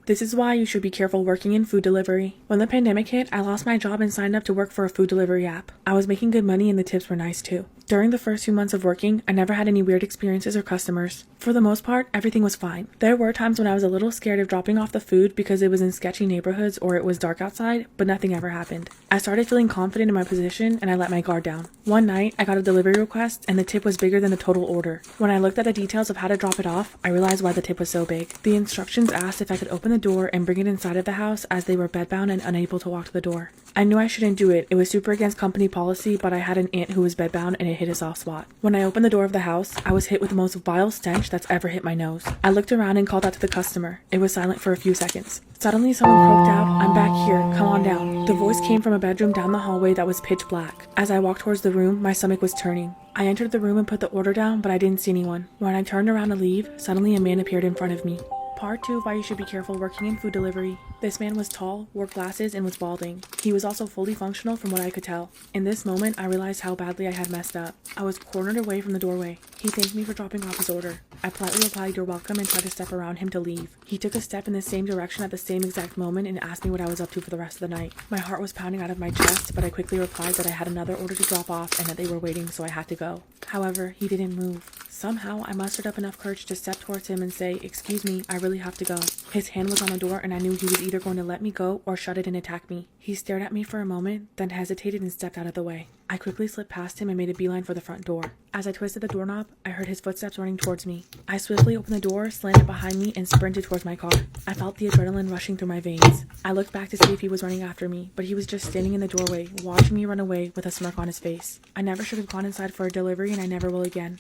This is why you should be careful working in food delivery. When the pandemic hit, I lost my job and signed up to work for a food delivery app. I was making good money and the tips were nice too. During the first few months of working, I never had any weird experiences or customers. For the most part, everything was fine. There were times when I was a little scared of dropping off the food because it was in sketchy neighborhoods or it was dark outside, but nothing ever happened. I started feeling confident in my position and I let my guard down. One night, I got a delivery request and the tip was bigger than the total order. When I looked at the details of how to drop it off, I realized why the tip was so big. The instructions asked if I could open the door and bring it inside of the house as they were bedbound and unable to walk to the door. I knew I shouldn't do it. It was super against company policy, but I had an aunt who was bedbound and it hit a soft spot. When I opened the door of the house, I was hit with the most vile stench that's ever hit my nose. I looked around and called out to the customer. It was silent for a few seconds. Suddenly, someone croaked out, "I'm back here, come on down." The voice came from a bedroom down the hallway that was pitch black. As I walked towards the room, my stomach was turning. I entered the room and put the order down, but I didn't see anyone. When I turned around to leave, suddenly a man appeared in front of me. Part 2 of why you should be careful working in food delivery. This man was tall, wore glasses, and was balding. He was also fully functional from what I could tell. In this moment, I realized how badly I had messed up. I was cornered away from the doorway. He thanked me for dropping off his order. I politely replied, "You're welcome," and tried to step around him to leave. He took a step in the same direction at the same exact moment and asked me what I was up to for the rest of the night. My heart was pounding out of my chest, but I quickly replied that I had another order to drop off and that they were waiting, so I had to go. However, he didn't move. Somehow, I mustered up enough courage to step towards him and say, "Excuse me, I really have to go." His hand was on the door and I knew he was either going to let me go or shut it and attack me. He stared at me for a moment, then hesitated and stepped out of the way. I quickly slipped past him and made a beeline for the front door. As I twisted the doorknob, I heard his footsteps running towards me. I swiftly opened the door, slammed it behind me, and sprinted towards my car. I felt the adrenaline rushing through my veins. I looked back to see if he was running after me, but he was just standing in the doorway, watching me run away with a smirk on his face. I never should have gone inside for a delivery and I never will again.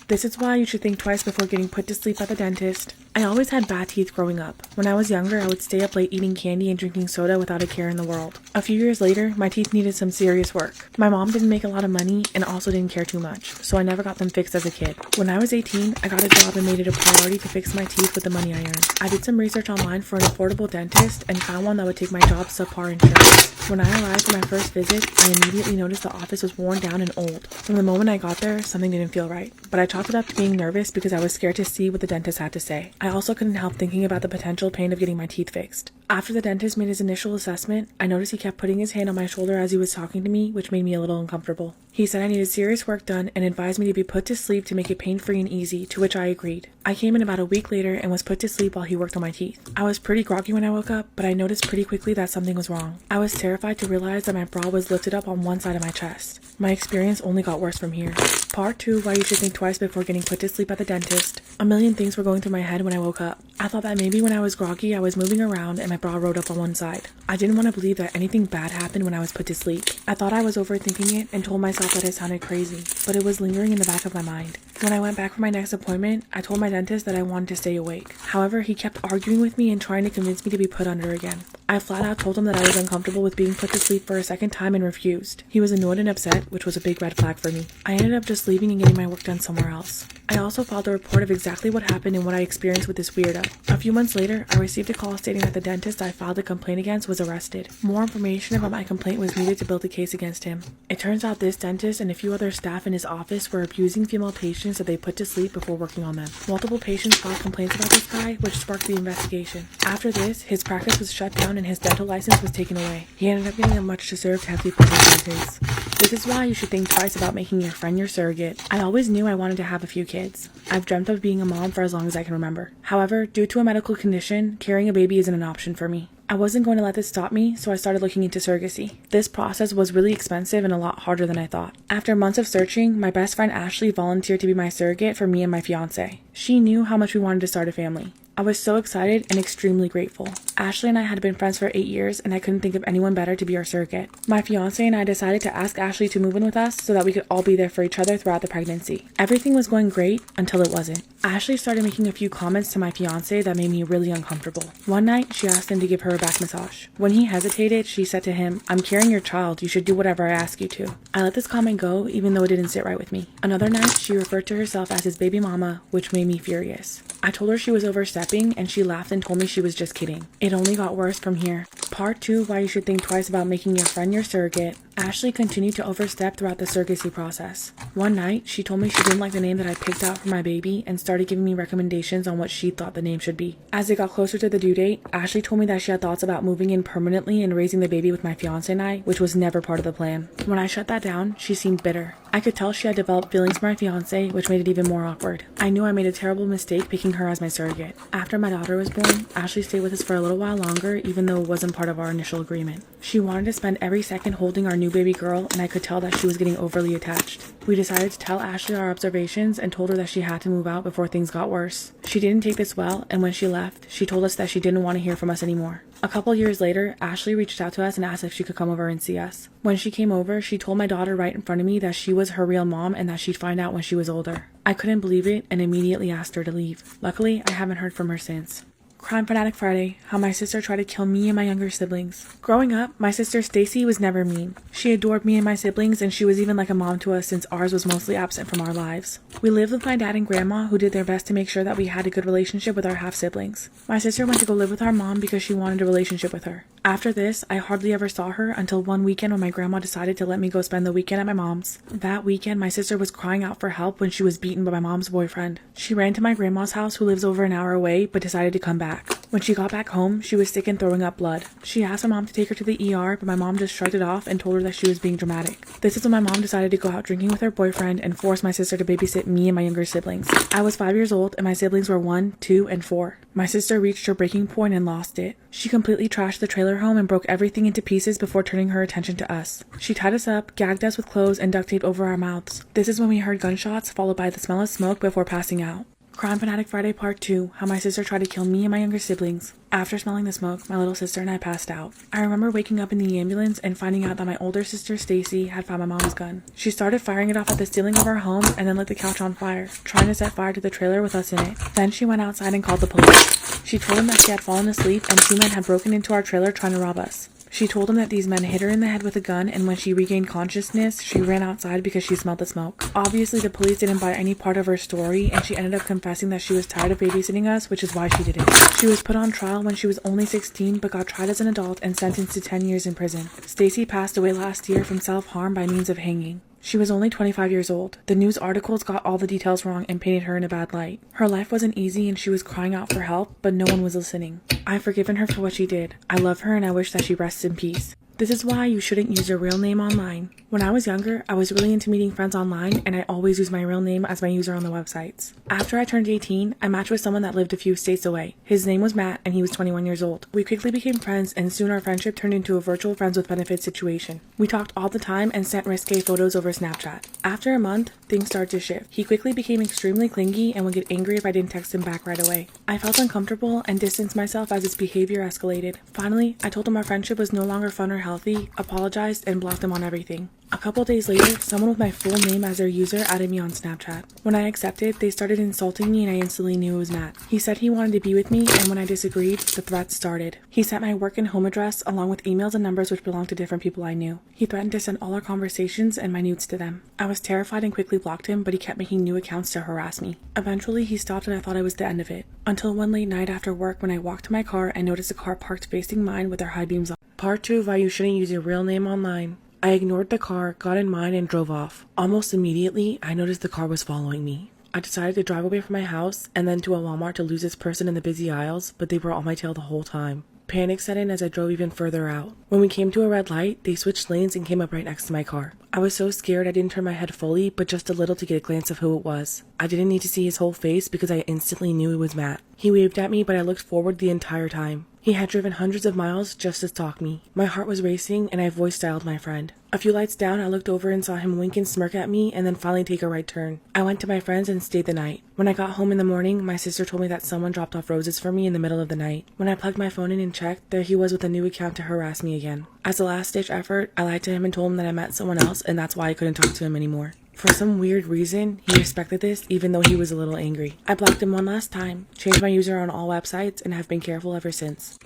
This is why you should think twice before getting put to sleep at the dentist. I always had bad teeth growing up. When I was younger, I would stay up late eating candy and drinking soda without a care in the world. A few years later, my teeth needed some serious work. My mom didn't make a lot of money and also didn't care too much, so I never got them fixed as a kid. When I was 18, I got a job and made it a priority to fix my teeth with the money I earned. I did some research online for an affordable dentist and found one that would take my job subpar insurance. When I arrived for my first visit, I immediately noticed the office was worn down and old. From the moment I got there, something didn't feel right, but I chalked it up to being nervous because I was scared to see what the dentist had to say. I also couldn't help thinking about the potential pain of getting my teeth fixed. After the dentist made his initial assessment, I noticed he kept putting his hand on my shoulder as he was talking to me, which made me a little uncomfortable. He said I needed serious work done and advised me to be put to sleep to make it pain-free and easy, to which I agreed. I came in about a week later and was put to sleep while he worked on my teeth. I was pretty groggy when I woke up, but I noticed pretty quickly that something was wrong. I was terrified to realize that my bra was lifted up on one side of my chest. My experience only got worse from here. Part 2, why you should think twice before getting put to sleep at the dentist. A million things were going through my head when I woke up. I thought that maybe when I was groggy, I was moving around and my bra rode up on one side. I didn't want to believe that anything bad happened when I was put to sleep. I thought I was overthinking it and told myself that it sounded crazy, but it was lingering in the back of my mind. When I went back for my next appointment, I told my dentist that I wanted to stay awake. However, he kept arguing with me and trying to convince me to be put under again. I flat out told him that I was uncomfortable with being put to sleep for a second time and refused. He was annoyed and upset, which was a big red flag for me. I ended up just leaving and getting my work done somewhere else. I also filed a report of exactly what happened and what I experienced with this weirdo. A few months later, I received a call stating that the dentist I filed a complaint against was arrested. More information about my complaint was needed to build a case against him. It turns out this dentist and a few other staff in his office were abusing female patients that they put to sleep before working on them. Multiple patients filed complaints about this guy, which sparked the investigation. After this, his practice was shut down and his dental license was taken away. He ended up getting a much-deserved hefty prison sentence. This is why you should think twice about making your friend your surrogate. I always knew I wanted to have a few kids. I've dreamt of being a mom for as long as I can remember. However, due to a medical condition, carrying a baby isn't an option for me. I wasn't going to let this stop me, so I started looking into surrogacy. This process was really expensive and a lot harder than I thought. After months of searching, my best friend Ashley volunteered to be my surrogate for me and my fiance. She knew how much we wanted to start a family. I was so excited and extremely grateful. Ashley and I had been friends for 8 years and I couldn't think of anyone better to be our surrogate. My fiance and I decided to ask Ashley to move in with us so that we could all be there for each other throughout the pregnancy. Everything was going great until it wasn't. Ashley started making a few comments to my fiance that made me really uncomfortable. One night, she asked him to give her a back massage. When he hesitated, she said to him, "I'm carrying your child, you should do whatever I ask you to." I let this comment go even though it didn't sit right with me. Another night, she referred to herself as his baby mama, which made me furious. I told her she was overstepping and she laughed and told me she was just kidding. It only got worse from here. Part 2, why you should think twice about making your friend your surrogate. Ashley continued to overstep throughout the surrogacy process. One night, she told me she didn't like the name that I picked out for my baby and started giving me recommendations on what she thought the name should be. As it got closer to the due date, Ashley told me that she had thoughts about moving in permanently and raising the baby with my fiance and I, which was never part of the plan. When I shut that down, she seemed bitter. I could tell she had developed feelings for my fiance, which made it even more awkward. I knew I made a terrible mistake picking her as my surrogate. After my daughter was born, Ashley stayed with us for a little while longer, even though it wasn't part of our initial agreement. She wanted to spend every second holding our new baby girl, and I could tell that she was getting overly attached. We decided to tell Ashley our observations and told her that she had to move out before things got worse. She didn't take this well, and when she left, she told us that she didn't want to hear from us anymore. A couple years later, Ashley reached out to us and asked if she could come over and see us. When she came over, she told my daughter right in front of me that she was her real mom and that she'd find out when she was older. I couldn't believe it and immediately asked her to leave. Luckily, I haven't heard from her since. Crime Fanatic Friday, how my sister tried to kill me and my younger siblings. Growing up, my sister Stacy was never mean. She adored me and my siblings, and she was even like a mom to us since ours was mostly absent from our lives. We lived with my dad and grandma, who did their best to make sure that we had a good relationship with our half-siblings. My sister went to go live with our mom because she wanted a relationship with her. After this, I hardly ever saw her until one weekend when my grandma decided to let me go spend the weekend at my mom's. That weekend, my sister was crying out for help when she was beaten by my mom's boyfriend. She ran to my grandma's house, who lives over an hour away, but decided to come back. When she got back home, she was sick and throwing up blood. She asked my mom to take her to the ER, but my mom just shrugged it off and told her that she was being dramatic. This is when my mom decided to go out drinking with her boyfriend and force my sister to babysit me and my younger siblings. I was 5 years old and my siblings were 1, 2, and 4. My sister reached her breaking point and lost it. She completely trashed the trailer home and broke everything into pieces before turning her attention to us. She tied us up, gagged us with clothes, and duct tape over our mouths. This is when we heard gunshots, followed by the smell of smoke before passing out. Crime Fanatic Friday Part 2, how my sister tried to kill me and my younger siblings. After smelling the smoke, my little sister and I passed out. I remember waking up in the ambulance and finding out that my older sister Stacy had found my mom's gun. She started firing it off at the ceiling of our home and then lit the couch on fire, trying to set fire to the trailer with us in it. Then she went outside and called the police. She told them that she had fallen asleep and 2 men had broken into our trailer trying to rob us. She told them that these men hit her in the head with a gun, and when she regained consciousness, she ran outside because she smelled the smoke. Obviously, the police didn't buy any part of her story, and she ended up confessing that she was tired of babysitting us, which is why she did it. She was put on trial when she was only 16, but got tried as an adult and sentenced to 10 years in prison. Stacy passed away last year from self-harm by means of hanging. She was only 25 years old. The news articles got all the details wrong and painted her in a bad light. Her life wasn't easy and she was crying out for help, but no one was listening. I've forgiven her for what she did. I love her and I wish that she rests in peace. This is why you shouldn't use your real name online. When I was younger, I was really into meeting friends online, and I always used my real name as my user on the websites. After I turned 18, I matched with someone that lived a few states away. His name was Matt, and he was 21 years old. We quickly became friends, and soon our friendship turned into a virtual friends with benefits situation. We talked all the time and sent risque photos over Snapchat. After a month, things started to shift. He quickly became extremely clingy and would get angry if I didn't text him back right away. I felt uncomfortable and distanced myself as his behavior escalated. Finally, I told him our friendship was no longer fun or healthy, apologized, and blocked him on everything. A couple days later, someone with my full name as their user added me on Snapchat. When I accepted, they started insulting me and I instantly knew it was Matt. He said he wanted to be with me, and when I disagreed, the threats started. He sent my work and home address along with emails and numbers which belonged to different people I knew. He threatened to send all our conversations and my nudes to them. I was terrified and quickly blocked him, but he kept making new accounts to harass me. Eventually, he stopped and I thought it was the end of it. Until one late night after work when I walked to my car and noticed a car parked facing mine with their high beams on. Part 2 of why you shouldn't use your real name online. I ignored the car, got in mine, and drove off. Almost immediately, I noticed the car was following me. I decided to drive away from my house and then to a Walmart to lose this person in the busy aisles, but they were on my tail the whole time. Panic set in as I drove even further out. When we came to a red light, they switched lanes and came up right next to my car. I was so scared I didn't turn my head fully, but just a little to get a glance of who it was. I didn't need to see his whole face because I instantly knew it was Matt. He waved at me, but I looked forward the entire time. He had driven hundreds of miles just to stalk me. My heart was racing and I voice dialed my friend. A few lights down, I looked over and saw him wink and smirk at me and then finally take a right turn. I went to my friends and stayed the night. When I got home in the morning, my sister told me that someone dropped off roses for me in the middle of the night. When I plugged my phone in and checked, there he was with a new account to harass me again. As a last-ditch effort, I lied to him and told him that I met someone else and that's why I couldn't talk to him anymore. For some weird reason, he respected this even though he was a little angry. I blocked him one last time, changed my user on all websites, and have been careful ever since.